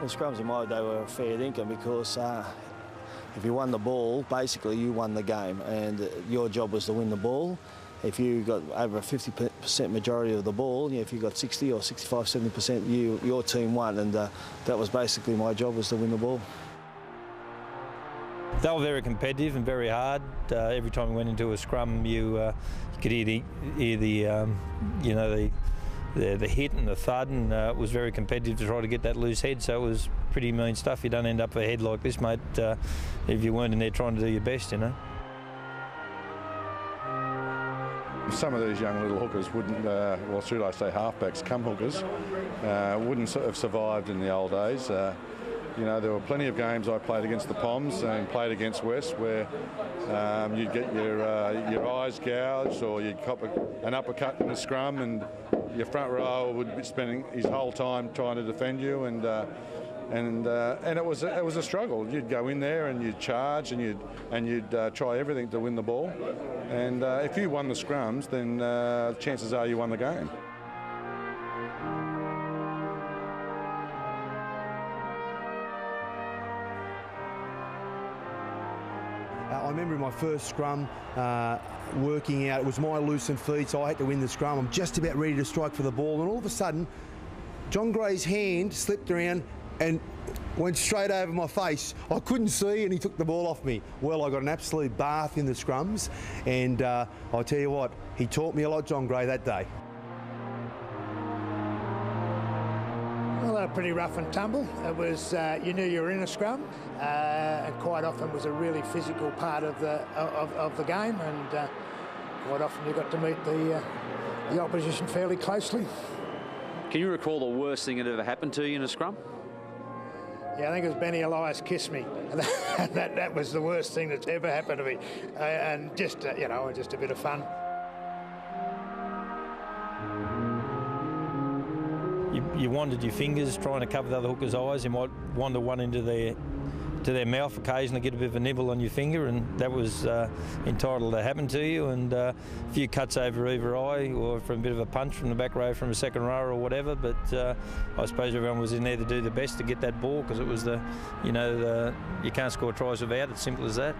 Well, scrums in my day were a fair dinkum because if you won the ball, basically you won the game, and your job was to win the ball. If you got over a 50% majority of the ball, if you got 60 or 65, 70%, your team won, and that was basically my job, was to win the ball. They were very competitive and very hard. Every time we went into a scrum, you could hear the hit and the thud, and it was very competitive to try to get that loose head. So it was pretty mean stuff. You don't end up with a head like this, mate, if you weren't in there trying to do your best, you know. Some of these young little hookers wouldn't, well, should I say halfbacks, come hookers, wouldn't have survived in the old days. You know, there were plenty of games I played against the Poms and played against West where you'd get your eyes gouged, or you'd cop an uppercut in the scrum, and your front row would be spending his whole time trying to defend you, and it was a struggle. You'd go in there and you'd charge and you'd try everything to win the ball, and if you won the scrums, then chances are you won the game. I remember in my first scrum working out, it was my loosened feet, so I had to win the scrum. I'm just about ready to strike for the ball, and all of a sudden, John Gray's hand slipped around and went straight over my face. I couldn't see, and he took the ball off me. Well, I got an absolute bath in the scrums, and I'll tell you what, he taught me a lot, John Gray, that day. Well, they were pretty rough and tumble. It was, you knew you were in a scrum, and quite often was a really physical part of the game, and quite often you got to meet the opposition fairly closely. Can you recall the worst thing that ever happened to you in a scrum? Yeah, I think it was Benny Elias kissed me. that was the worst thing that's ever happened to me, and just just a bit of fun. You wanted your fingers trying to cover the other hooker's eyes. You might wander one into their mouth occasionally, get a bit of a nibble on your finger, and that was entitled to happen to you. And a few cuts over either eye, or from a bit of a punch from the back row from a second row or whatever. But I suppose everyone was in there to do the best to get that ball, because it was you can't score tries without it. Simple as that.